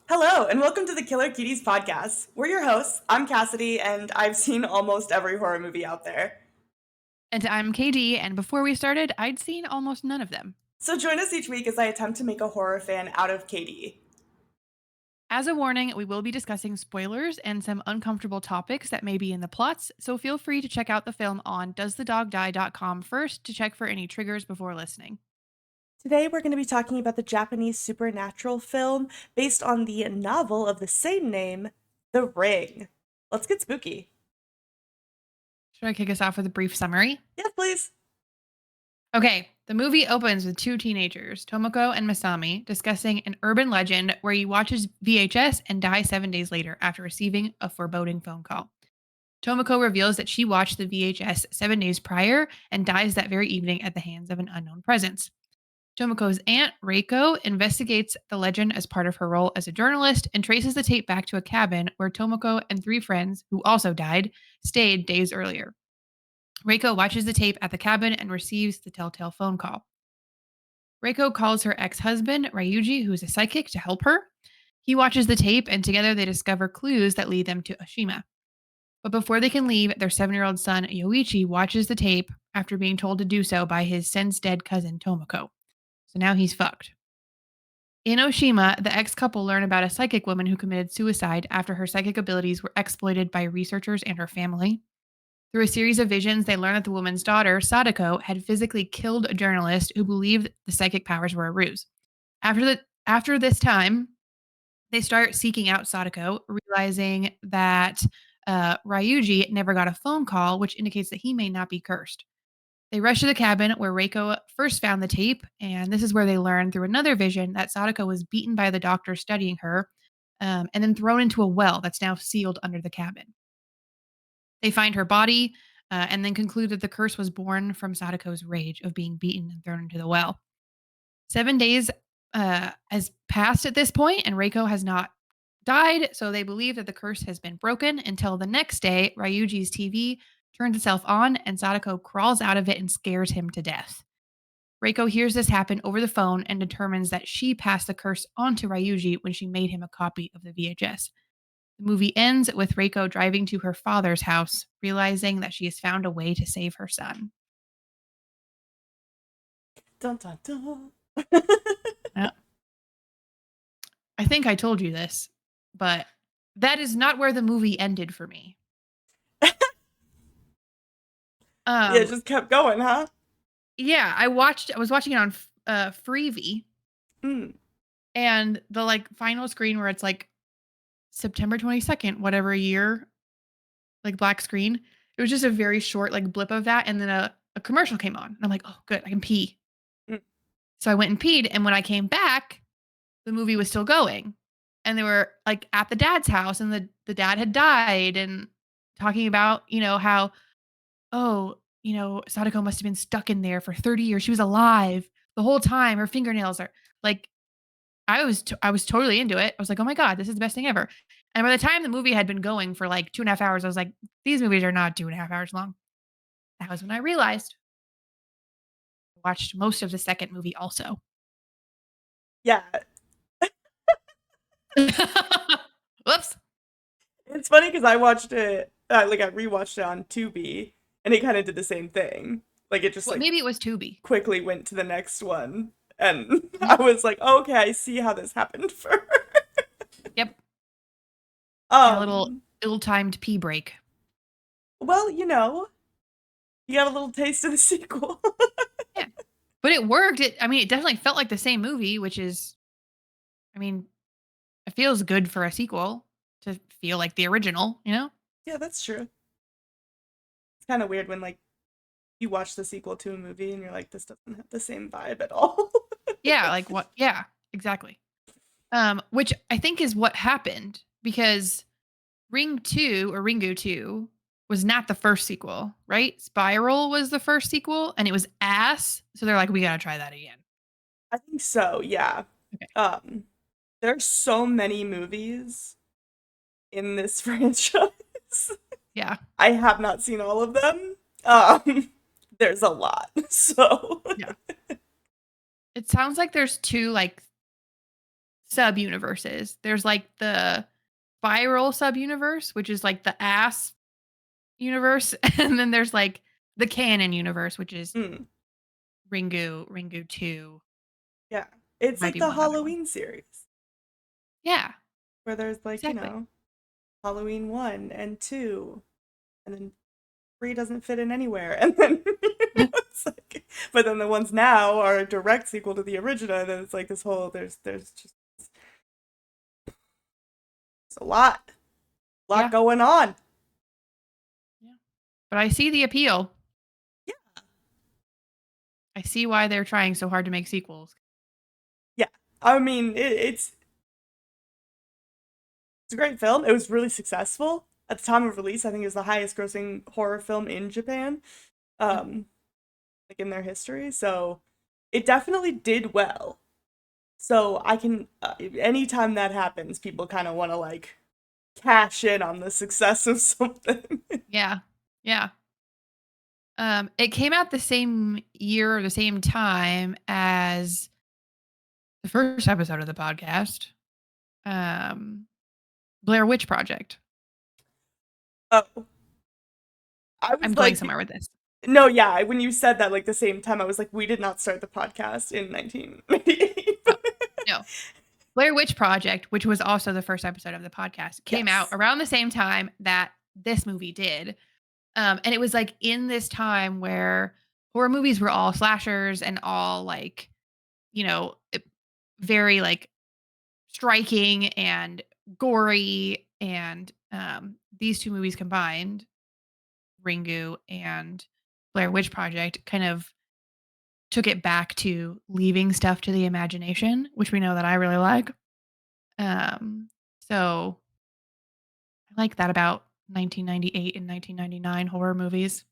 Hello, and welcome to the Killer Cuties podcast. We're your hosts. I'm Cassidy, and I've seen almost every horror movie out there. And I'm KD, and before we started, I'd seen almost none of them. So join us each week as I attempt to make a horror fan out of Katie. As a warning, we will be discussing spoilers and some uncomfortable topics that may be in the plots, so feel free to check out the film on doesthedogdie.com first to check for any triggers before listening. Today, we're going to be talking about the Japanese supernatural film based on the novel of the same name, The Ring. Let's get spooky. Should I kick us off with a brief summary? Yes, please. Okay, the movie opens with two teenagers, Tomoko and Masami, discussing an urban legend where he watches VHS and dies 7 days later after receiving a foreboding phone call. Tomoko reveals that she watched the VHS 7 days prior and dies that very evening at the hands of an unknown presence. Tomoko's aunt, Reiko, investigates the legend as part of her role as a journalist and traces the tape back to a cabin where Tomoko and three friends, who also died, stayed days earlier. Reiko watches the tape at the cabin and receives the telltale phone call. Reiko calls her ex husband, Ryuji, who is a psychic, to help her. He watches the tape, and together they discover clues that lead them to Oshima. But before they can leave, their 7-year-old son, Yoichi, watches the tape after being told to do so by his since dead cousin, Tomoko. So now he's fucked. In Oshima, the ex couple learn about a psychic woman who committed suicide after her psychic abilities were exploited by researchers and her family. Through a series of visions, they learn that the woman's daughter, Sadako, had physically killed a journalist who believed the psychic powers were a ruse. After this time, they start seeking out Sadako, realizing that Ryuji never got a phone call, which indicates that he may not be cursed. They rush to the cabin where Reiko first found the tape, and this is where they learn through another vision that Sadako was beaten by the doctor studying her, and then thrown into a well that's now sealed under the cabin. They find her body, and then conclude that the curse was born from Sadako's rage of being beaten and thrown into the well. 7 days has passed at this point, and Reiko has not died, so they believe that the curse has been broken until the next day, Ryuji's TV turns itself on, and Sadako crawls out of it and scares him to death. Reiko hears this happen over the phone and determines that she passed the curse on to Ryuji when she made him a copy of the VHS. The movie ends with Reiko driving to her father's house, realizing that she has found a way to save her son. Dun dun dun. Yeah. I think I told you this, but that is not where the movie ended for me. Yeah, it just kept going, huh? Yeah, I was watching it on Freevee, Mm. and the final screen where it's September 22nd, whatever year, black screen. It was just a very short blip of that, and then a commercial came on. And I'm like, oh, good, I can pee. Mm. So I went and peed, and when I came back, the movie was still going. And they were at the dad's house, and the dad had died, and talking about, how, oh, Sadako must have been stuck in there for 30 years. She was alive the whole time. Her fingernails are I was totally into it. I was like, oh my God, this is the best thing ever. And by the time the movie had been going for 2.5 hours, I was like, these movies are not 2.5 hours long. That was when I realized I watched most of the second movie also. Yeah. Whoops. It's funny because I watched it, I rewatched it on Tubi, and it kind of did the same thing. It just Well, maybe it was Tubi. quickly went to the next one, and I was like, oh, okay, I see how this happened for her. Yep. A little Um, ill-timed pee break. well, you got a little taste of the sequel. Yeah. But it worked. It definitely felt like the same movie, which is, it feels good for a sequel to feel like the original, Yeah, that's true. It's kind of weird when you watch the sequel to a movie and you're like, this doesn't have the same vibe at all. Yeah, like what? Yeah, exactly. Which I think is what happened because Ring 2 or Ringu 2 was not the first sequel, right? Spiral was the first sequel and it was ass. So they're like, we got to try that again. I think so, yeah. Okay. There's so many movies in this franchise. Yeah. I have not seen all of them. There's a lot. So Yeah. It sounds like there's two sub universes. There's like the spiral sub universe, which is like the ass universe, and then there's like the canon universe, which is Mm, Ringu 2, yeah. It's might like be the one other one. Halloween series Yeah, where there's like, exactly. Halloween 1 and 2, and then 3 doesn't fit in anywhere. And then it's like, but then the ones now are a direct sequel to the original, and then it's like this whole there's just it's a lot Yeah, going on. yeah. But I see the appeal. Yeah. I see why they're trying so hard to make sequels. Yeah. I mean, it's a great film. It was really successful. At the time of release, I think it was the highest grossing horror film in Japan, Mm. um, like in their history. So it definitely did well. So I can, anytime that happens, people kind of want to like cash in on the success of something. Yeah, yeah. It came out the same year or the same time as the first episode of the podcast, um, Blair Witch Project. Oh, I I'm was going like, somewhere with this. no, yeah, when you said that like the same time, I was like, we did not start the podcast in 1998. No, no. Blair Witch Project, which was also the first episode of the podcast, came out Yes. around the same time that this movie did. And it was like in this time where horror movies were all slashers and all like, very like striking and gory. And these two movies combined, Ringu and Blair Witch Project, kind of took it back to leaving stuff to the imagination, which we know that I really like. Um, so I like that about 1998 and 1999 horror movies.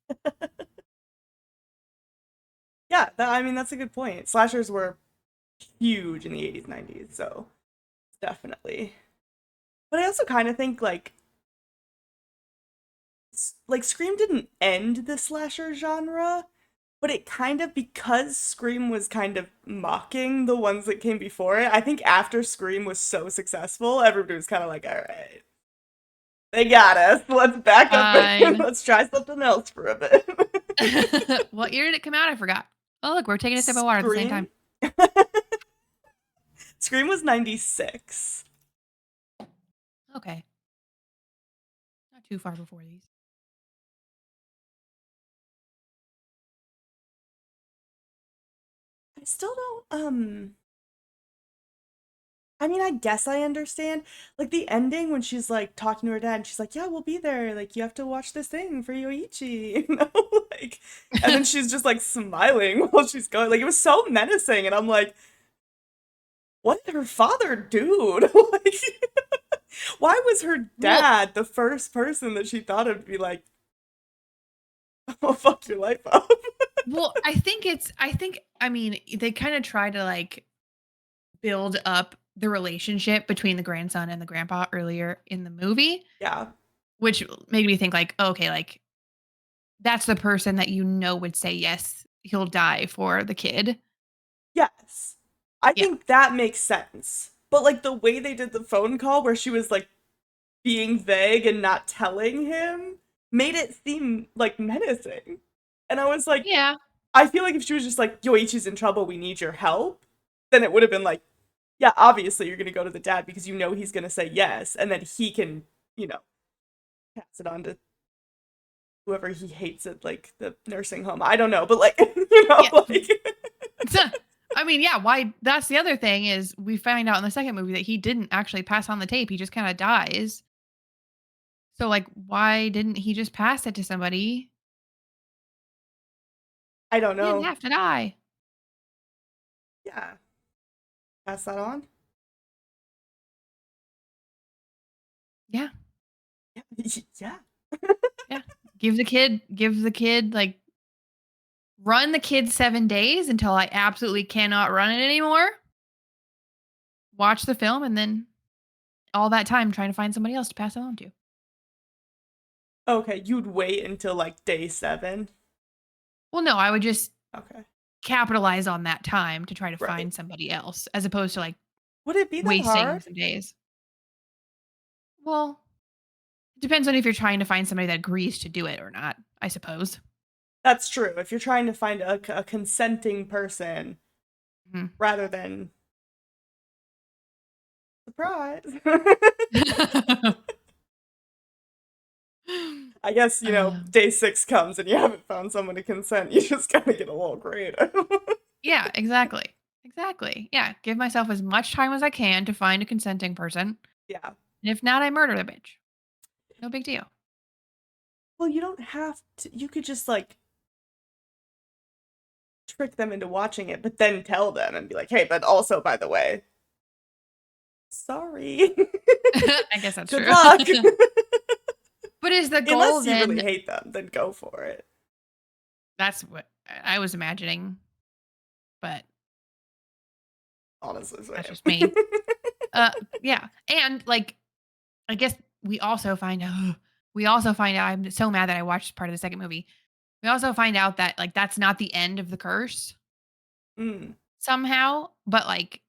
Yeah, I mean, that's a good point. Slashers were huge in the 80s, 90s, so definitely. But I also kind of think like Scream didn't end the slasher genre, but it kind of, because Scream was kind of mocking the ones that came before it. I think after Scream was so successful, everybody was kind of like, all right, they got us. Let's back up and Fine. let's try something else for a bit. What year did it come out? I forgot. Oh, look, we're taking a sip of water at the same Scream? time. Scream was 96. Okay. Not too far before these. I still don't, I mean, I guess I understand. Like the ending when she's like talking to her dad and she's like, "Yeah, we'll be there. Like you have to watch this thing for Yoichi," you know? Like, and then she's just like smiling while she's going. Like it was so menacing, and I'm like, "What did her father do?" Like, why was her Well, dad the first person that she thought of to be like, "Oh, fuck your life up"? I mean, they kind of try to like build up the relationship between the grandson and the grandpa earlier in the movie, Yeah. which made me think like, okay, like that's the person that would say yes, he'll die for the kid. Yes. I Yeah. think that makes sense. But like the way they did the phone call where she was like being vague and not telling him made it seem like menacing. And I was like, Yeah. I feel like if she was just like, Yoichi's in trouble, we need your help, then it would have been like, yeah, obviously you're gonna go to the dad because you know he's gonna say yes, and then he can, you know, pass it on to whoever he hates at like the nursing home. I don't know, but like, Yeah. like I mean, yeah, why that's the other thing is we find out in the second movie that he didn't actually pass on the tape. He just kind of dies. So like why didn't he just pass it to somebody? I don't He didn't know. have to die. Yeah. Pass that on? Yeah. Yeah. Yeah. Yeah. Give the kid like run the kid 7 days until I absolutely cannot run it anymore. Watch the film and then all that time trying to find somebody else to pass it on to. Okay, you'd wait until like day 7. Well, no, I would just Okay. capitalize on that time to try to Right. find somebody else as opposed to like Would it be that wasting hard? some days. Well, it depends on if you're trying to find somebody that agrees to do it or not, I suppose. That's true. If you're trying to find a consenting person Mhm. rather than surprise. I guess, Um, day 6 comes and you haven't found someone to consent. You just gotta get a little creative. yeah, exactly. Exactly. Yeah, give myself as much time as I can to find a consenting person. Yeah. And if not, I murder the bitch. No big deal. Well, you don't have to. You could just like trick them into watching it, but then tell them and be like, hey, but also, by the way, sorry. I guess that's Good true. luck. But is the goal Unless you really then hate them, then go for it. that's what I was imagining, but Honestly, that's same. just me. Uh yeah. And like I guess we also find out I'm so mad that I watched part of the second movie. We also find out that like that's not the end of the curse Mm. somehow, but like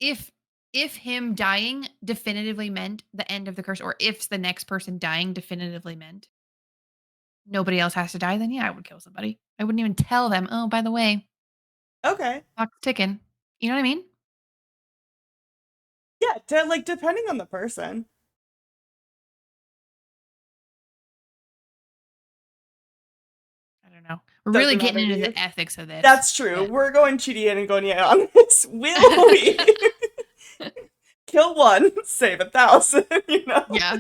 if if him dying definitively meant the end of the curse or if the next person dying definitively meant nobody else has to die, then yeah, I would kill somebody. I wouldn't even tell them, "Oh, by the way, Okay. clock's ticking." You know what I mean? Yeah, like depending on the person. I don't know. We're really Doesn't getting matter to into you. the ethics of this, That's true. but We're going cheaty and going yeah on this. Will we kill one, save 1,000? yeah.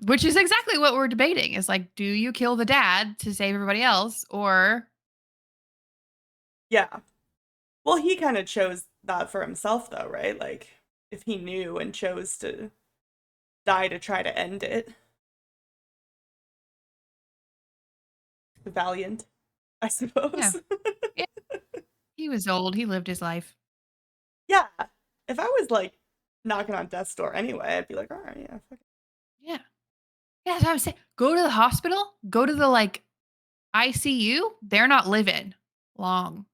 Which is exactly what we're debating. Is like, do you kill the dad to save everybody else, or Yeah. Well, he kind of chose that for himself, though, right? Like, if he knew and chose to die to try to end it, valiant, I yeah, suppose. yeah, he was old. He lived his life. Yeah. If I was like knocking on death's door anyway, I'd be like, all right, yeah, fuck it. Yeah, yeah. That's what I'm saying. Go to the hospital. Go to the like ICU. They're not living long.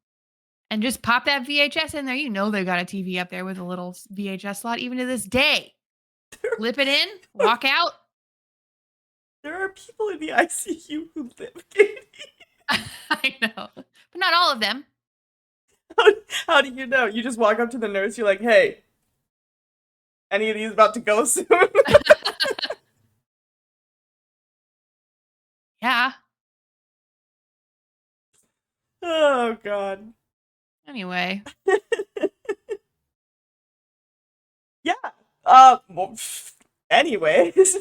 And just pop that VHS in there. You know they got a TV up there with a little VHS slot, even to this day. Flip it in, walk out. There are people in the ICU who live, Katie. I know, but not all of them. How, how do you know? You just walk up to the nurse, you're like, hey, any of these about to go soon? Yeah. Oh, God. Anyway, Yeah. Well, anyways.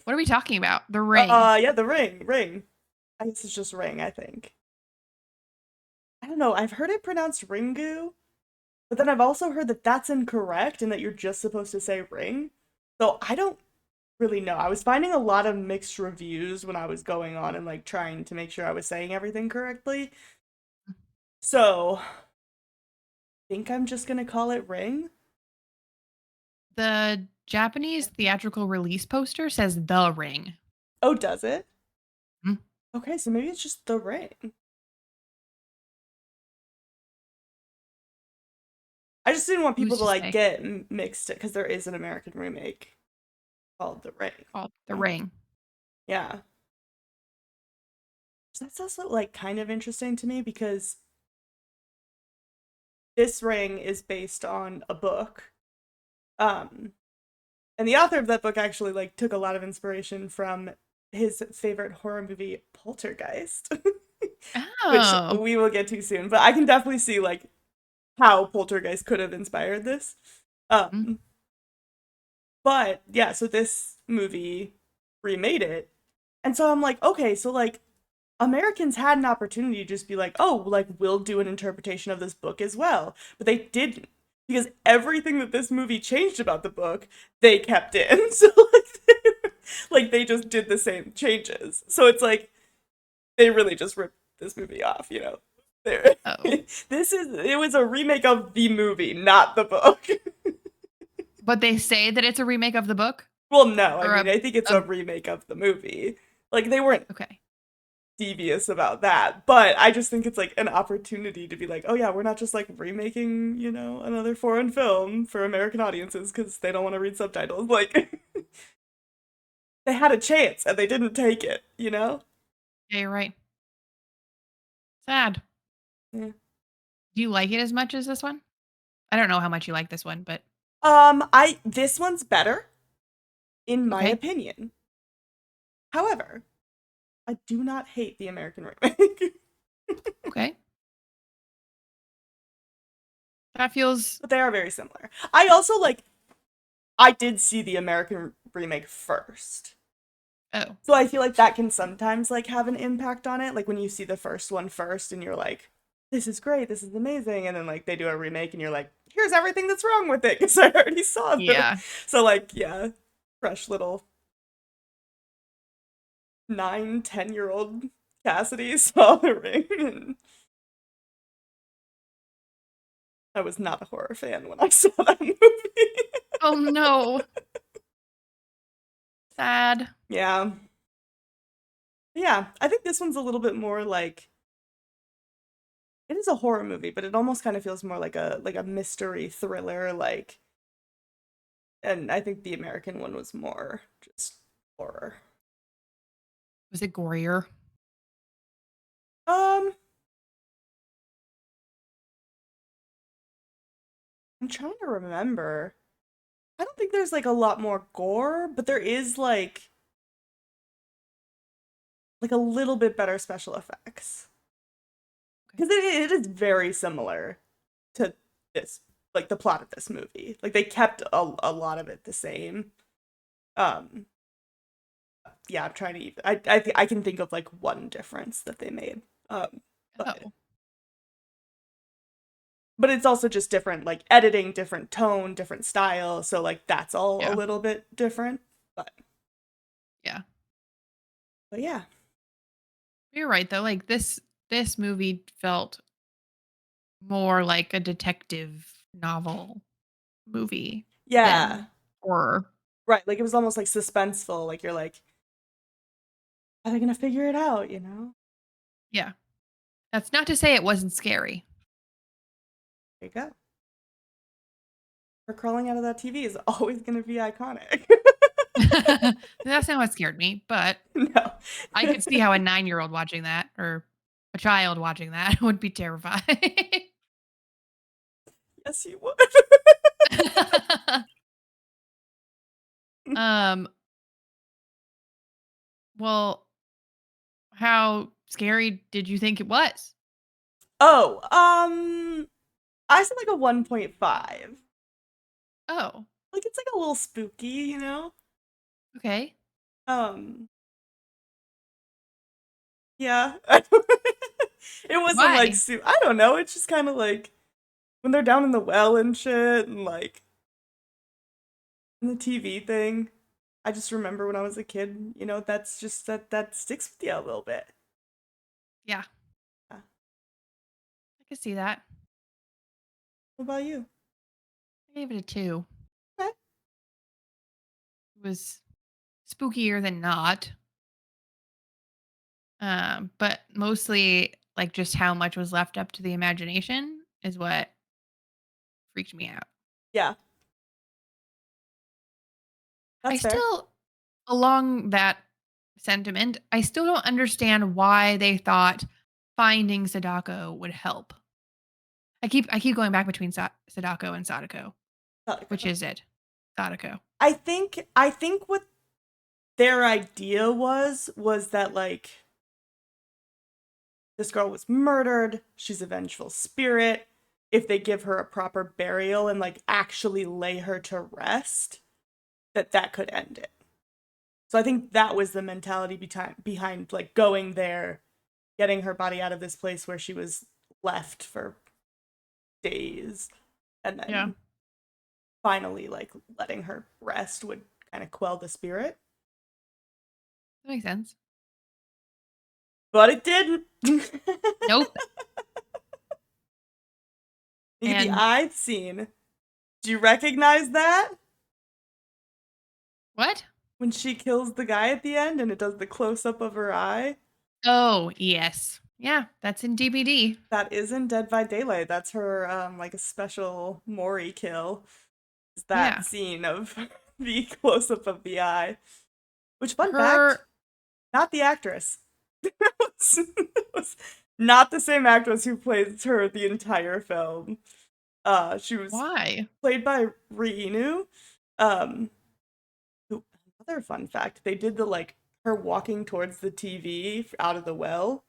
what are we talking about? The ring. Yeah, the ring. I guess it's just ring, I think. I don't know. I've heard it pronounced Ringu, but then I've also heard that that's incorrect and that you're just supposed to say ring. So I don't really know. I was finding a lot of mixed reviews when I was going on and like trying to make sure I was saying everything correctly. So I think I'm just gonna call it ring. The Japanese theatrical release poster says The Ring. Oh, does it? Hmm. Okay, so maybe it's just the ring. I just didn't want people Who's to to like say? get mixed because there is an American remake called The Ring. Called The Ring. Yeah. So that's also like kind of interesting to me because this ring is based on a book. Um and the author of that book actually like took a lot of inspiration from his favorite horror movie Poltergeist, which Oh. we will get to soon, but I can definitely see like how Poltergeist could have inspired this. Mm. Um but yeah, so this movie remade it. And so I'm like, okay, so like Americans had an opportunity to just be like, oh, like we'll do an interpretation of this book as well. But they didn't. Because everything that this movie changed about the book, they kept in. So like they just did the same changes. So it's like they really just ripped this movie off. There. Oh. It was a remake of the movie, not the book. But they say that it's a remake of the book? Well, no, I Or mean I think it's a a remake of the movie. Like they weren't okay. devious about that. But I just think it's like an opportunity to be like, oh yeah, we're not just like remaking, another foreign film for American audiences because they don't want to read subtitles. Like they had a chance and they didn't take it, you know? Yeah, you're right. Sad. Yeah. Do you like it as much as this one? I don't know how much you like this one, but I this one's better, in my okay. opinion. However, I do not hate the American remake. Okay. That feels But they are very similar. I also like I did see the American remake first. oh. So I feel like that can sometimes like have an impact on it. Like when you see the first one first and you're like, this is great, this is amazing, and then like they do a remake and you're like, here's everything that's wrong with it because I already saw this. Yeah. So like, yeah, fresh little 9, 10-year-old Cassidy saw the ring and I was not a horror fan when I saw that movie. Oh no. Sad. Yeah. Yeah, I think this one's a little bit more like it is a horror movie, but it almost kind of feels more like a mystery thriller like, and I think the American one was more just horror. Was it gorier? Um I'm trying to remember. I don't think there's like a lot more gore, but there is like a little bit better special effects. Because it is very similar to this, like the plot of this movie. Like they kept a lot of it the same. Um, yeah, I'm trying to even. I can think of like one difference that they made. But Oh. but it's also just different, like editing, different tone, different style. So like that's all a Yeah. little bit different. But Yeah. but yeah, You're right though. Like this movie felt more like a detective novel movie yeah, than horror. right. Like it was almost like suspenseful. Like you're like, are they gonna figure it out? You know? Yeah. That's not to say it wasn't scary. There you go. Her crawling out of that TV is always gonna be iconic. That's not what scared me, but No. I could see how a 9-year-old watching that or a child watching that would be terrified. Yes, you would. um, well, how scary did you think it was? Oh, I said like a 1.5. Oh, Like it's like a little spooky, you know? okay. Um, yeah. It wasn't like Why? I don't know, it's just kind of like when they're down in the well and shit and like in the TV thing. I just remember when I was a kid, that's just that sticks with you a little bit. Yeah, Yeah. I could see that. What about you? I gave it a 2. Okay. It was spookier than not. But mostly like just how much was left up to the imagination is what freaked me out. Yeah, I that's fair. still along that sentiment, I still don't understand why they thought finding Sadako would help. I keep going back between Sadako and Sadako. Which Sadako. is it? Sadako. I think what their idea was that like this girl was murdered, she's a vengeful spirit. If they give her a proper burial and like actually lay her to rest, that could end it. So I think that was the mentality behind like going there, getting her body out of this place where she was left for days, and Yeah. then finally like letting her rest would kind of quell the spirit. That makes sense. But it didn't. Nope. Look at the And eye scene. Do you recognize that? what? When she kills the guy at the end and it does the close up of her eye? Oh, yes. Yeah, that's in DVD. That is in Dead by Daylight. That's her like a special Maury kill. Is that Yeah. scene of the close up of the eye. Which fun fact, Her not the actress. It was not the same actress who plays her the entire film. She was why? played by Riinu. Um, who, another fun fact, they did the like her walking towards the TV out of the well.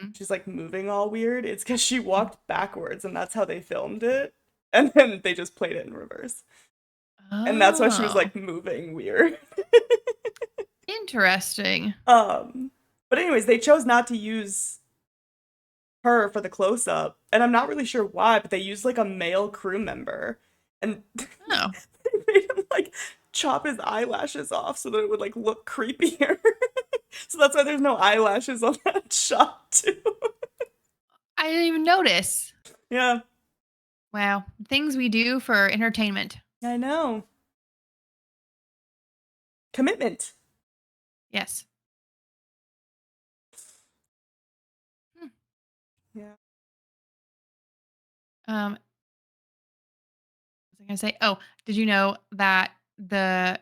Mm, She's like moving all weird. It's because she walked backwards, and that's how they filmed it. And then they just played it in reverse, and that's why she was oh, like moving weird. interesting. um, but anyways, they chose not to use her for the close up, and I'm not really sure why, but they used like a male crew member, and they Oh, made him like chop his eyelashes off so that it would like look creepier. So that's why there's no eyelashes on that shot too. I didn't even notice. Yeah, Wow, things we do for entertainment. I know. Commitment. Yes. Hmm. Yeah. What was I gonna say? Oh, did you know that I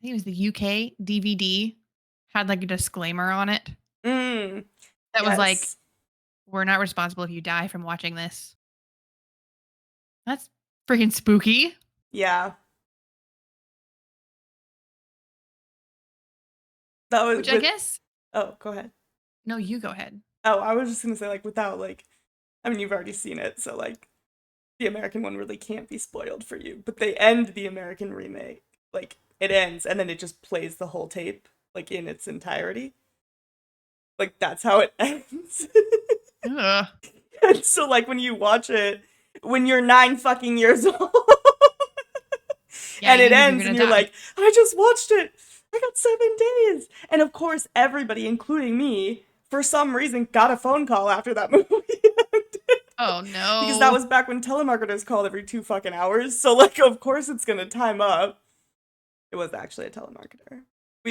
think it was the UK DVD had like a disclaimer on it Mm, that was like, yes. "We're not responsible if you die from watching this." That's freaking spooky. Yeah. That was Which I with. guess. Oh, go ahead. No, you go ahead. Oh, I was just gonna say like without like. I mean, you've already seen it, so like the American one really can't be spoiled for you. But they end the American remake. Like it ends and then it just plays the whole tape like in its entirety. Like that's how it ends. Ugh. And so like when you watch it when you're 9 fucking years old Yeah, and it you think you're ends gonna and you're die. like, I just watched it. I got 7 days. And of course everybody, including me, for some reason got a phone call after that movie ended. Oh Because that no. was back when telemarketers called every 2 fucking hours. So like of course it's gonna time up. It was actually a telemarketer.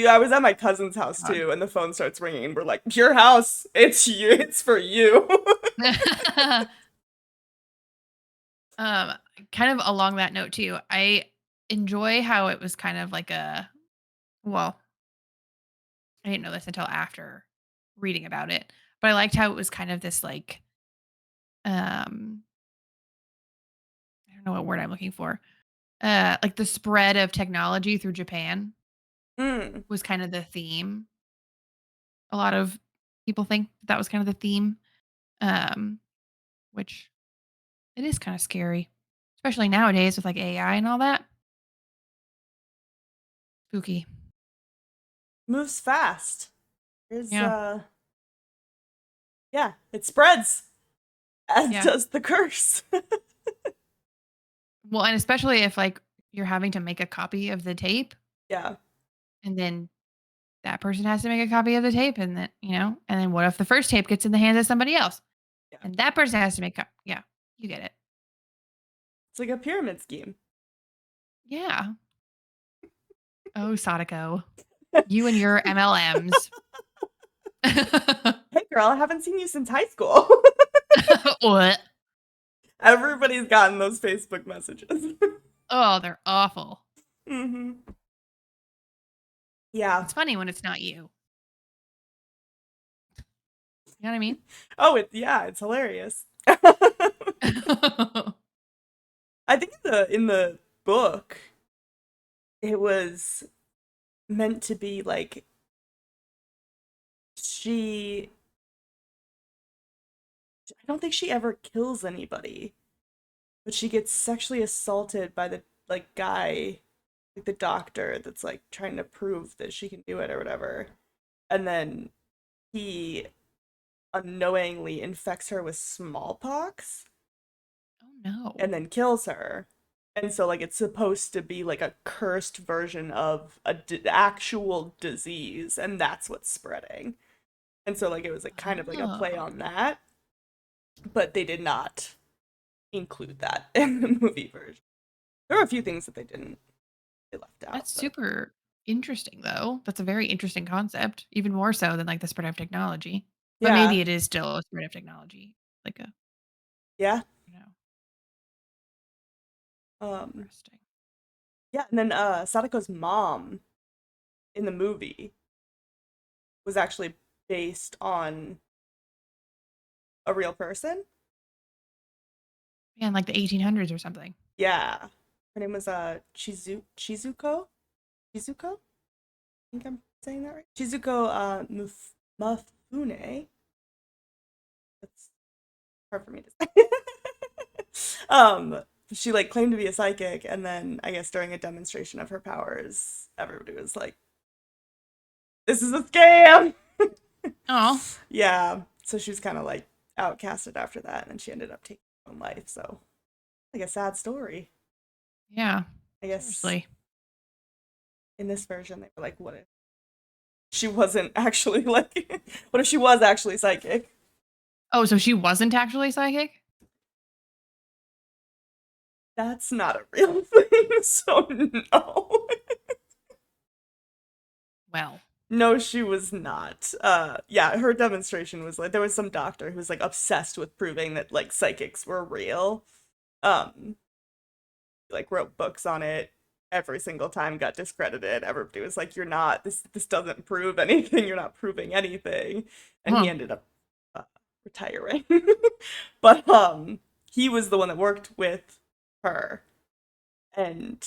I was at my cousin's house God. too, and the phone starts ringing, and we're like, "Your house, it's you, it's for you." um, kind of along that note too. I enjoy how it was kind of like a well, I didn't know this until after reading about it, but I liked how it was kind of this like um I don't know what word I'm looking for. Like the spread of technology through Japan Mm. was kind of the theme. A lot of people think that was kind of the theme. Um, which it is kind of scary, especially nowadays with like AI and all that. Spooky. Moves fast. There's Yeah. yeah, it spreads, as Yeah. does the curse. Well, and especially if like you're having to make a copy of the tape Yeah, and then that person has to make a copy of the tape and then, and then what if the first tape gets in the hands of somebody else? yeah. And that person has to make yeah, you get it. It's like a pyramid scheme. Yeah. Oh, Sadako. You and your MLMs. Hey, girl, I haven't seen you since high school. What? Everybody's gotten those Facebook messages. Oh, they're awful. Hmm. Yeah. It's funny when it's not you. You know what I mean? Oh, it's hilarious. I think in the book, it was meant to be like she. I don't think she ever kills anybody, but she gets sexually assaulted by the like guy, like the doctor that's like trying to prove that she can do it or whatever, and then he unknowingly infects her with smallpox Oh no. and then kills her. And so like it's supposed to be like a cursed version of actual disease, and that's what's spreading. And so like it was like kind of like a play Oh, on that, but they did not include that in the movie version. There were a few things that they left out, that's but super. interesting, though. That's a very interesting concept, even more so than like the spread of technology. But Yeah. maybe it is still a spread of technology, like a Yeah. you know Um, interesting. yeah, and then Sadako's mom in the movie was actually based on a real person. Yeah, in like the 1800s or something. Yeah. Her name was Chizuko? Chizuko? I think I'm saying that right. Chizuko Mafune. That's hard for me to say. She like claimed to be a psychic, and then I guess during a demonstration of her powers, everybody was like, "This is a scam." Oh, Yeah. So she was kind of like outcasted after that, and then she ended up taking her own life. So like a sad story. yeah. I guess Seriously. in this version they were like, "What if she wasn't actually like? What if she was actually psychic?" Oh, so she wasn't actually psychic? That's not a real thing. So no. Well, No, she was not. Yeah, her demonstration was like there was some doctor who was like obsessed with proving that like psychics were real. Um, like wrote books on it every single time, got discredited. Everybody was like, "You're not. This doesn't prove anything. You're not proving anything." And he huh. ended up retiring. But he was the one that worked with her, and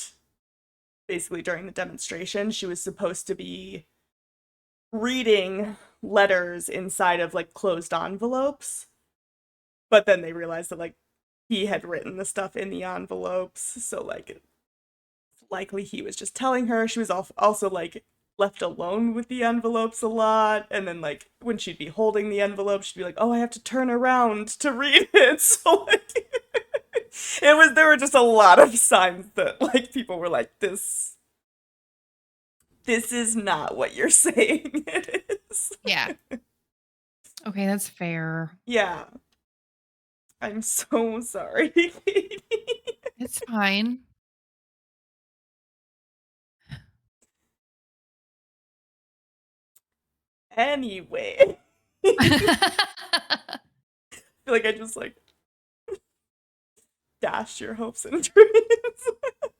basically during the demonstration, she was supposed to be reading letters inside of like closed envelopes, but then they realized that like he had written the stuff in the envelopes, so like it's likely he was just telling her. She was also like left alone with the envelopes a lot, and then like when she'd be holding the envelope she'd be like, "Oh, I have to turn around to read it." So like it was there were just a lot of signs that like people were like, this is not what you're saying it is. Yeah. Okay, that's fair. Yeah. I'm so sorry, Katie. It's fine. Anyway, I feel like I just like dashed your hopes and dreams.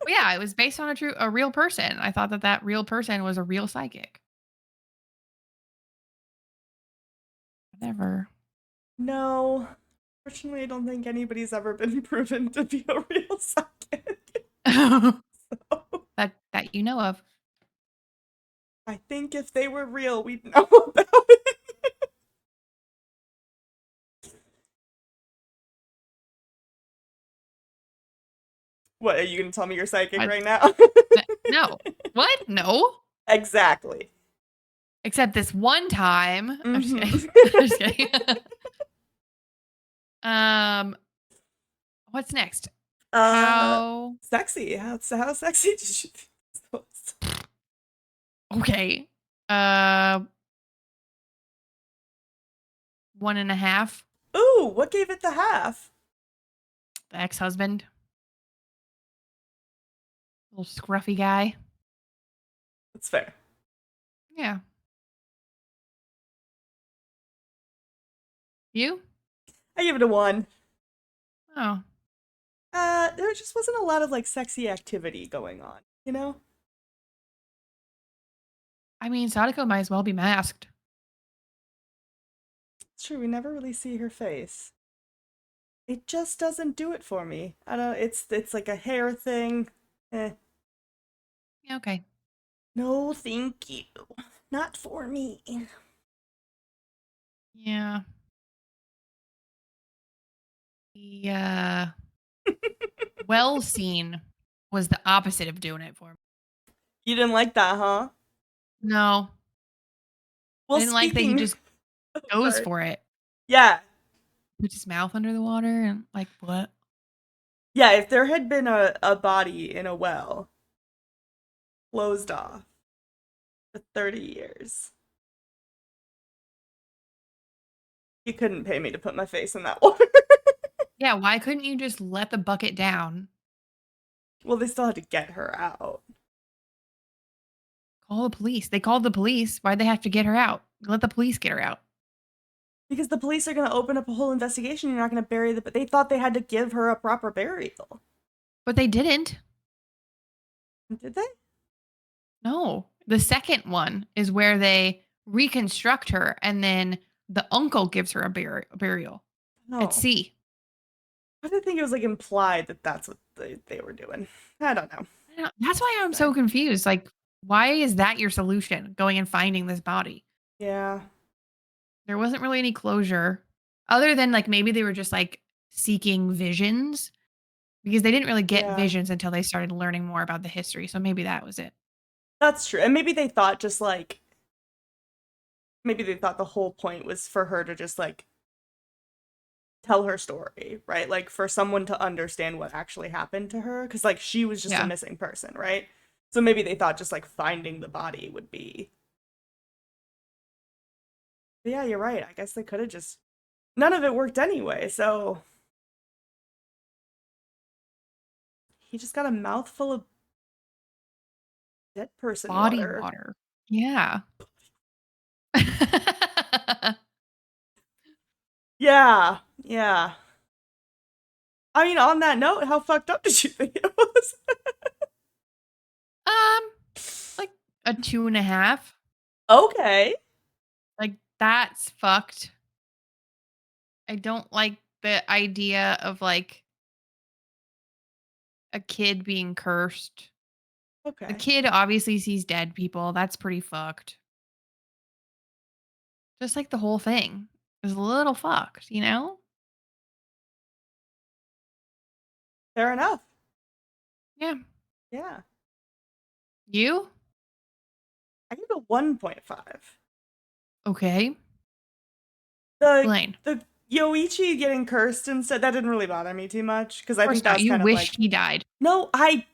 Well, yeah, it was based on a real person. I thought that that real person was a real psychic. Whatever. No, fortunately, I don't think anybody's ever been proven to be a real psychic. That you know of. I think if they were real, we'd know about it. What, are you gonna tell me you're psychic I right now? no. What? No. Exactly. Except this one time. I'm just kidding. Mm-hmm. I'm just kidding. um, what's next? uh, How Sexy. How sexy did you think this was? okay. Uh 1.5. Ooh, what gave it the half? The ex-husband. Little scruffy guy. That's fair. Yeah. You? I give it a one. Oh. There just wasn't a lot of like sexy activity going on, you know? I mean, Sadako might as well be masked. It's true, we never really see her face. It just doesn't do it for me. I don't it's like a hair thing. Eh. Yeah, okay. No, thank you. Not for me. Yeah. The well scene was the opposite of doing it for me. You didn't like that, huh? No. I Well, didn't like that he speaking just goes sorry. for it. Yeah. Puts his mouth under the water and like what? Yeah, if there had been a body in a well closed off for 30 years, you couldn't pay me to put my face in that water. Yeah, why couldn't you just let the bucket down? Well, they still had to get her out. Call the police. They called the police. Why'd they have to get her out? Let the police get her out. Because the police are going to open up a whole investigation. You're not going to bury the. But they thought they had to give her a proper burial. But they didn't. Did they? No. The second one is where they reconstruct her and then the uncle gives her a burial at No. sea. I didn't think it was like implied that that's what they were doing. I don't know. That's why I'm so confused. Like, why is that your solution? Going and finding this body? Yeah. There wasn't really any closure other than like maybe they were just like seeking visions because they didn't really get Yeah. visions until they started learning more about the history. So maybe that was it. That's true. And maybe they thought just like maybe they thought the whole point was for her to just like tell her story, right? Like for someone to understand what actually happened to her cuz like she was just a Yeah. missing person, right? So maybe they thought just like finding the body would be. But yeah, you're right. I guess they could have just none of it worked anyway. So he just got a mouthful of dead person Body water. water. Yeah. Yeah. Yeah. I mean, on that note, how fucked up did you think it was? um, like a 2.5. Okay. Like that's fucked. I don't like the idea of like a kid being cursed. The Okay. kid obviously sees dead people. That's pretty fucked. Just like the whole thing is a little fucked, you know? Fair enough. Yeah. Yeah. You? I give it a 1.5. Okay. The Blaine. the Yoichi getting cursed instead that didn't really bother me too much because Of I course think that not. was You kind of wished like he died. no, I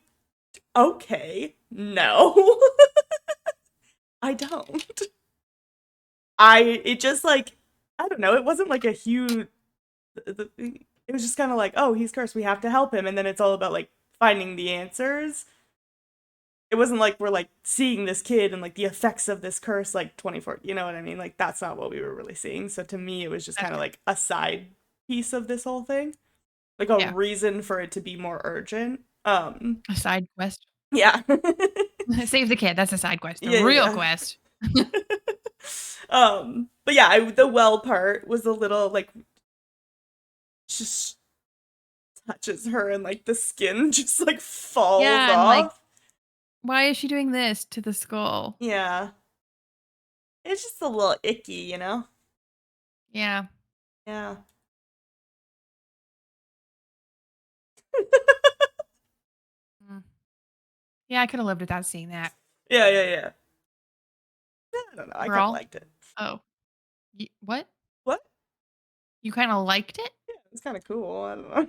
okay. No. I don't. I it just like I don't know, it wasn't like a huge it was just kind of like, "Oh, he's cursed. We have to help him." And then it's all about like finding the answers. It wasn't like we're like seeing this kid and like the effects of this curse like 24, you know what I mean? Like that's not what we were really seeing. So to me it was just That's kind of true. like a side piece of this whole thing. Like a Yeah. reason for it to be more urgent. A side quest. Yeah. Save the kid. That's a side quest. The Yeah, real yeah. quest. But yeah, the well part was a little like just touches her and like the skin just like falls Yeah, and like, off. why is she doing this to the skull? Yeah. It's just a little icky, you know? Yeah. Yeah. Mm. Yeah, I could have lived without seeing that. Yeah, yeah, yeah. I don't know. I kind of Overall? liked it. Oh. What? What? You kind of liked it? Yeah, it's kind of cool. I don't know.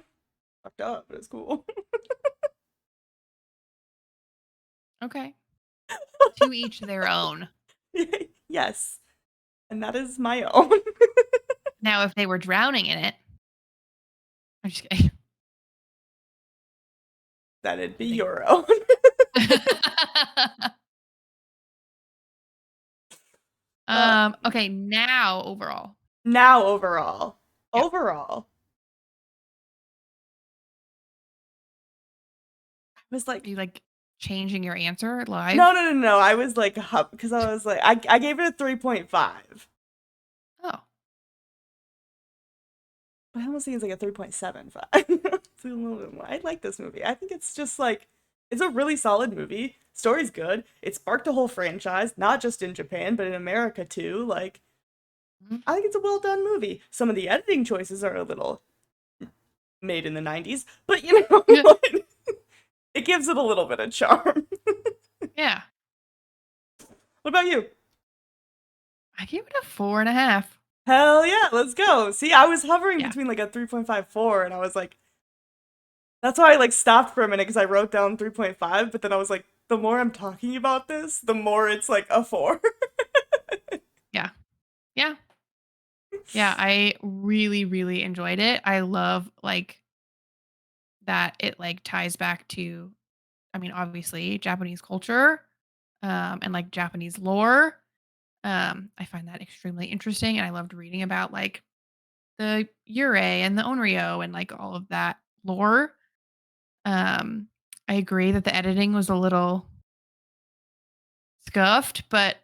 Fucked up, but it's cool. Okay. To each their own. Yes. And that is my own. Now, if they were drowning in it, I'm just kidding. That'd be Kidding. your own. Okay, now overall. Now overall. Yeah. Overall. I was Are like you like changing your answer live? no, no, no, no. I was like because I was like I gave it a 3.5. Oh. But I almost think it's like a 3.75. It's a little bit more. I like this movie. I think it's just like it's a really solid movie. Story's good. It sparked a whole franchise, not just in Japan, but in America too. Like Mhm. I think it's a well done movie. Some of the editing choices are a little made in the 90s, but you know, Yeah. it gives it a little bit of charm. Yeah. What about you? I gave it a 4.5. Hell yeah, let's go. See, I was hovering Yeah. between like a 3.54 and I was like that's why I like stopped for a minute because I wrote down 3.5, but then I was like the more I'm talking about this, the more it's like a 4. Yeah. Yeah. Yeah. I really, really enjoyed it. I love like that it like ties back to, I mean, obviously Japanese culture. and like Japanese lore. I find that extremely interesting, and I loved reading about like the Yurei and the Onryo and like all of that lore. Um, I agree that the editing was a little scuffed, but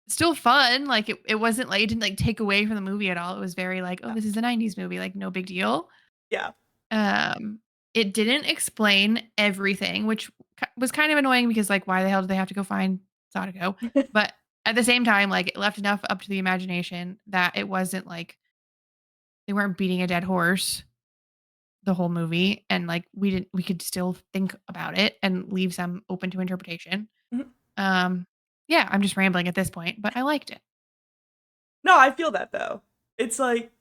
still fun. Like it wasn't like it didn't like take away from the movie at all. It was very like, oh, Yeah. this is a 90s movie, like no big deal. Yeah. Um, it didn't explain everything, which was kind of annoying because like why the hell did they have to go find Sadako? But at the same time, like it left enough up to the imagination that it wasn't like they weren't beating a dead horse the whole movie and like we could still think about it and leave some open to interpretation. Mhm. Um, yeah, I'm just rambling at this point, but I liked it. No, I feel that though. It's like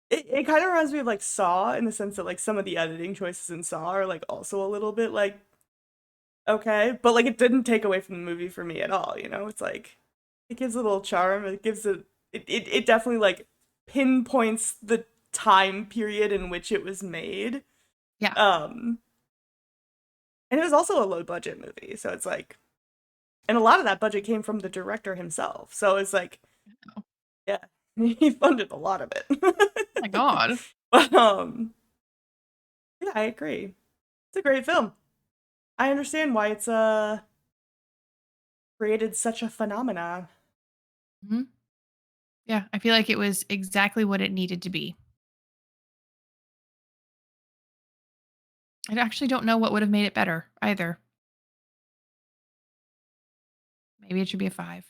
it kind of reminds me of like Saw in the sense that like some of the editing choices in Saw are like also a little bit like okay, but like it didn't take away from the movie for me at all, you know? It's like it gives a little charm, it gives it definitely like pinpoints the time period in which it was made. Yeah. Um and it was also a low budget movie, so it's like and a lot of that budget came from the director himself. So it's like Oh yeah, he funded a lot of my it. god. But yeah, I agree. It's a great film. I understand why it's created such a phenomenon. Mhm. Yeah, I feel like it was exactly what it needed to be. I actually don't know what would have made it better either. Maybe it should be a 5.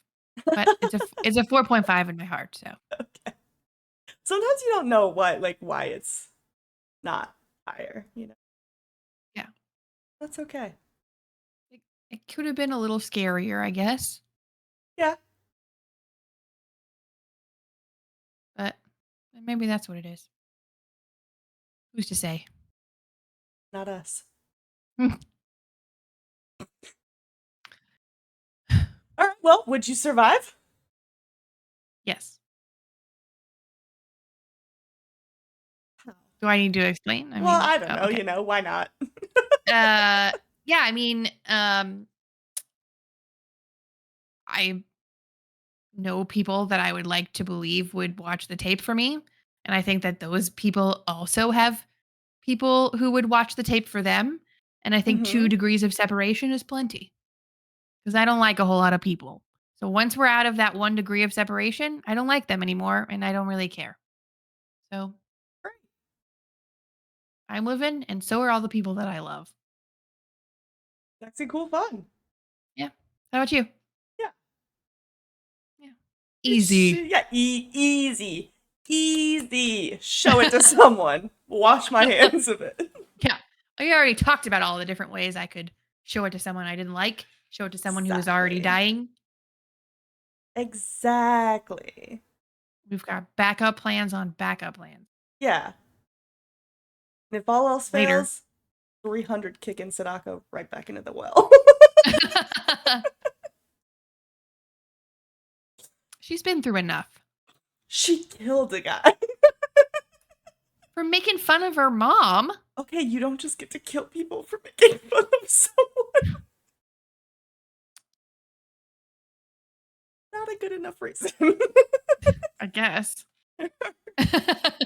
But it's a 4.5 in my heart, so. Okay. Sometimes you don't know why it's not higher, you know. Yeah. That's okay. It, it could have been a little scarier, I guess. Yeah, But maybe that's what it is. Who's to say? not us. All right. Well, would you survive? Yes. How? Do I need to explain? I Well, mean, I don't oh, know, okay. you know, why not? Yeah, I mean, I know people that I would like to believe would watch the tape for me. And I think that those people also have people who would watch the tape for them. And I think 2 Mhm. degrees of separation is plenty because I don't like a whole lot of people. So once we're out of that 1 degree of separation, I don't like them anymore and I don't really care. So Great. I'm living and so are all the people that I love. Sexy cool fun. Yeah. How about you? Yeah. Yeah. Easy. Yeah, easy. Easy. Show it to someone. Wash my hands of it. Yeah. I already talked about all the different ways I could show it to someone I didn't like, show it to someone who was already Exactly. dying. Exactly. We've got backup plans on backup plans. Yeah. And if all else Later. fails, 300 kicking Sadako right back into the well. She's been through enough. She killed a guy. For making fun of her mom. Okay, you don't just get to kill people for making fun of someone. Not a good enough reason. I guess.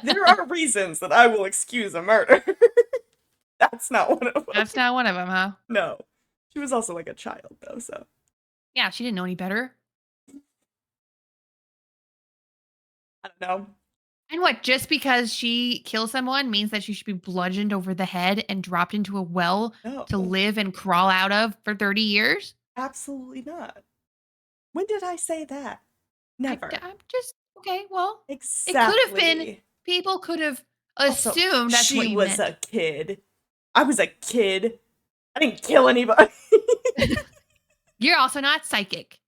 There are reasons that I will excuse a murder. That's not one of them. That's not one of them, huh? No. She was also like a child, though, so. Yeah, she didn't know any better. I don't know. And what, just because she kills someone means that she should be bludgeoned over the head and dropped into a well to No. live and crawl out of for 30 years? Absolutely not. When did I say that? Never. I'm just, okay, well, it could have been, Exactly. people could have Also, assumed that's what she you was meant. a kid. I was a kid. I didn't kill anybody. You're also not psychic.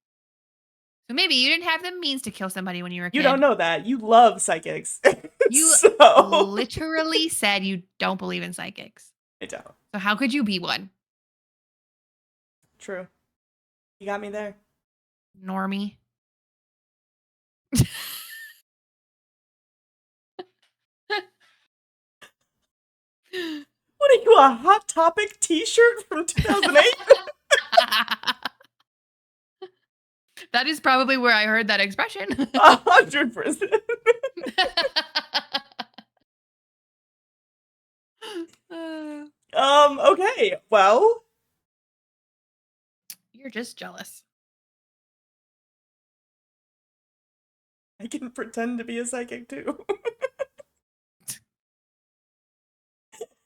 So maybe you didn't have the means to kill somebody when you were a kid. You don't know that. You love psychics. You So literally said you don't believe in psychics. I don't. So how could you be one? True. You got me there. Normie. What are you, a Hot Topic t-shirt from 2008? That is probably where I heard that expression. 100%. Uh, Okay. Well, You're just jealous. I can pretend to be a psychic too.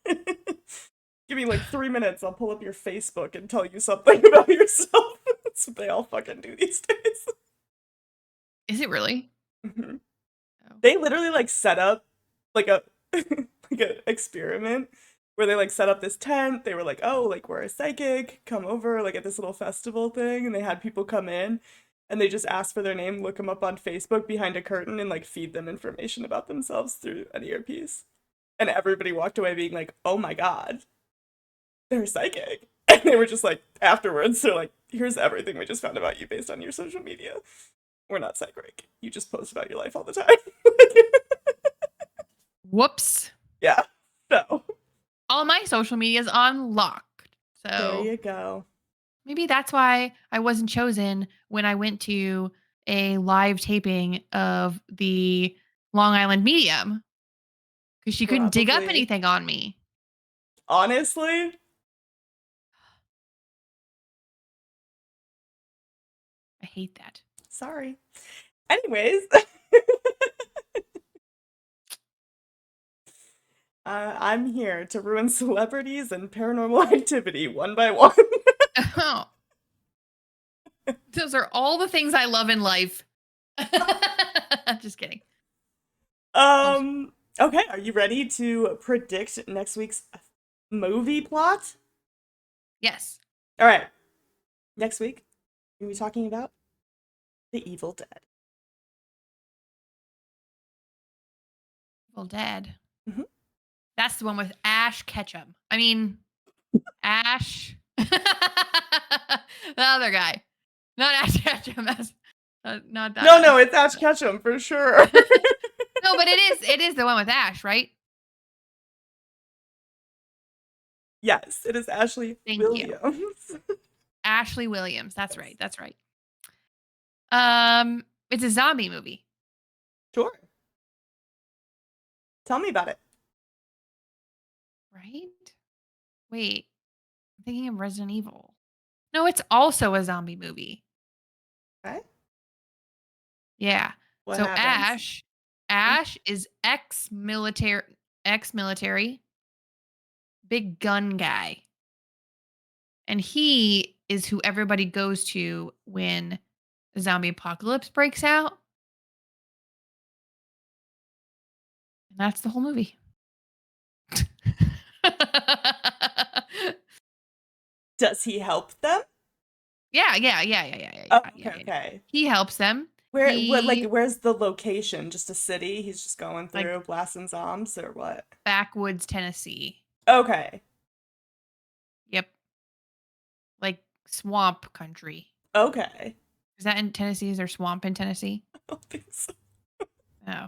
Give me like 3 minutes, I'll pull up your Facebook and tell you something about yourself. That's what they all fucking do these days. Is it really? Mhm. Oh. They literally like set up like a like an experiment where they like set up this tent. They were like, "Oh, like we're a psychic, come over like at this little festival thing," and they had people come in and they just asked for their name, look them up on Facebook behind a curtain, and like feed them information about themselves through an earpiece. And everybody walked away being like, "Oh my god, they're psychic." And they were just like, afterwards, they're like, "Here's everything we just found about you based on your social media. We're not psychic. You just post about your life all the time." Whoops. Yeah. So All my social media is on lock. there So you go. maybe that's why I wasn't chosen when I went to a live taping of the Long Island Medium because she couldn't dig up Probably. anything on me. Honestly, I hate that. sorry. Anyways, I'm here to ruin celebrities and paranormal activity one by one. Oh, those are all the things I love in life. Just kidding. Okay, are you ready to predict next week's movie plot? Yes. All right. Next week, we're going to be talking about The Evil Dead. Evil Dead. Mhm. That's the one with Ash Ketchum. I mean, Ash. The other guy. Not Ash Ketchum. That's not that. No, it's Ash Ketchum for sure. No, but it is the one with Ash, right? Yes, it is Ashley Thank you. Williams. Ashley Williams. That's right. That's right. It's a zombie movie. Sure. Tell me about it. Right? Wait. I'm thinking of Resident Evil. No, it's also a zombie movie. Okay. Yeah. What So happens? Ash is ex-military, big gun guy. And he is who everybody goes to when the zombie apocalypse breaks out. And that's the whole movie. Does he help them? Yeah. Okay. He helps them. Where's the location? Just a city? He's just going Like through blasting zombies or what? backwoods Tennessee. Okay. Yep. Like swamp country. Okay. Is that in Tennessee? Is there swamp in Tennessee? I don't think so. Oh.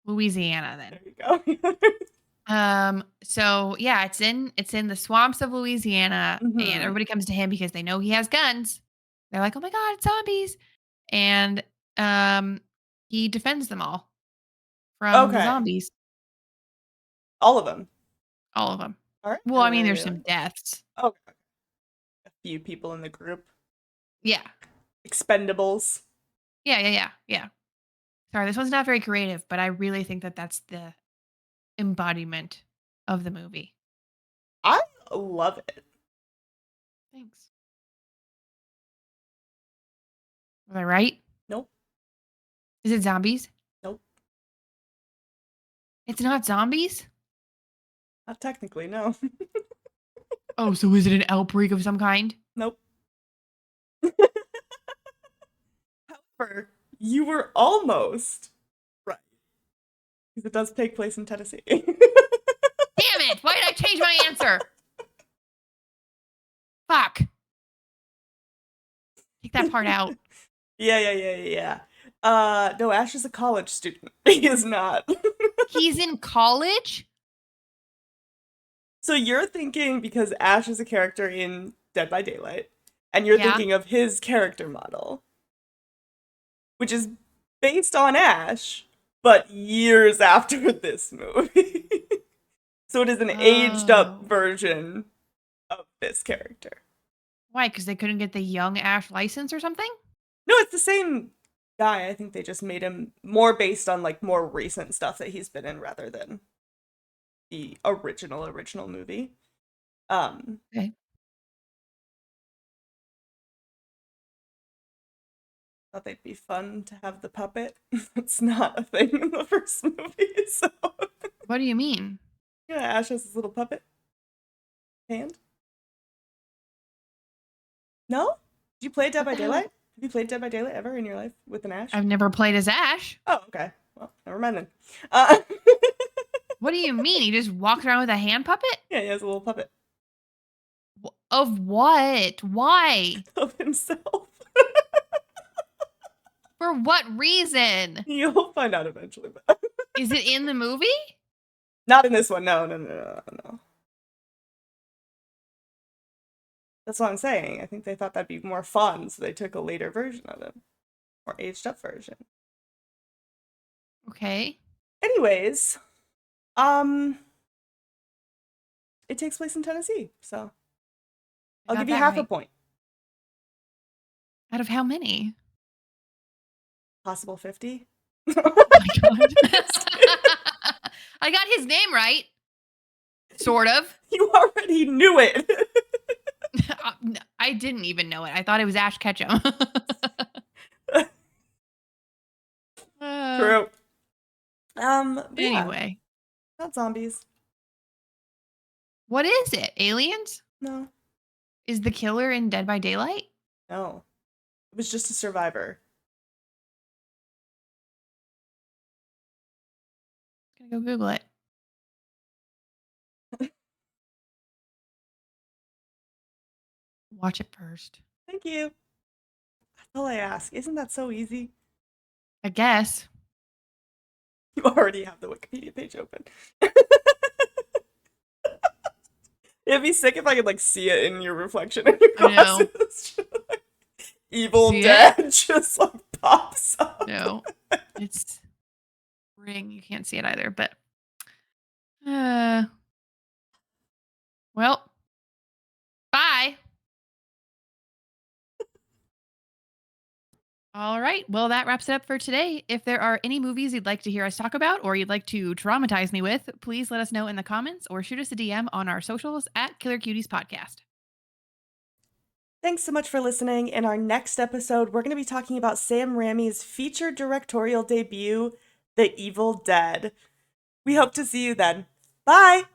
Louisiana then. There you go. So yeah, it's in the swamps of Louisiana, and Mhm. everybody comes to him because they know he has guns. They're like, "Oh my god, it's zombies!" And he defends them all from the Okay. zombies, All of them. all of them. All right. Well, I mean, there's some deaths. Okay. A few people in the group. Yeah, Expendables. yeah. Sorry, this one's not very creative, but I really think that that's the embodiment of the movie. I love it. Thanks. Was I right? Nope. Is it zombies? Nope. It's not zombies? Not technically, no. Oh, so is it an outbreak of some kind? Nope. However, you were almost right. Because it does take place in Tennessee. Damn it! Why did I change my answer? Fuck. Take that part out. Yeah. No, Ash is a college student. He is not. He's in college? So you're thinking because Ash is a character in Dead by Daylight, and you're Yeah. thinking of his character model. which is based on Ash, but years after this movie. So it is an aged up Oh. version of this character. Why? Because they couldn't get the young Ash license or something? No, it's the same guy. I think they just made him more based on like more recent stuff that he's been in rather than the original movie. Okay. Thought they'd be fun to have the puppet. It's not a thing in the first movie, so What do you mean? yeah, Ash has his little puppet hand. No? Did you play Dead What by the hell? Daylight? Have you played Dead by Daylight ever in your life with an Ash? I've never played as Ash. Oh, okay. Well, never mind then. Uh, What do you mean? He just walks around with a hand puppet? yeah, he has a little puppet Of what? Why? of himself. For what reason? You'll find out eventually, but Is it in the movie? not in this one. No. That's what I'm saying. I think they thought that'd be more fun, so they took a later version of him, more aged up version. Okay. Anyways, it takes place in Tennessee, so I'll Got give you that half a right. point. Out of how many? Possible 50. Oh my god. I got his name right. Sort of. You already knew it. I didn't even know it. I thought it was Ash Ketchum. True. But yeah, Anyway, not zombies. what is it? Aliens? No, Is the killer in Dead by Daylight? no. It was just a survivor. Gonna go Google it. Watch it first. Thank you. That's all I ask. Isn't that so easy? I guess. You already have the Wikipedia page open. It'd be sick if I could like see it in your reflection in your I know. glasses. Evil See Dead just like pops up. No. It's Ring. You can't see it either, but well, bye. All right. Well, that wraps it up for today. If there are any movies you'd like to hear us talk about or you'd like to traumatize me with, please let us know in the comments or shoot us a DM on our socials at Killer Cuties Podcast. Thanks so much for listening. In our next episode, we're going to be talking about Sam Raimi's feature directorial debut, The Evil Dead. We hope to see you then. Bye!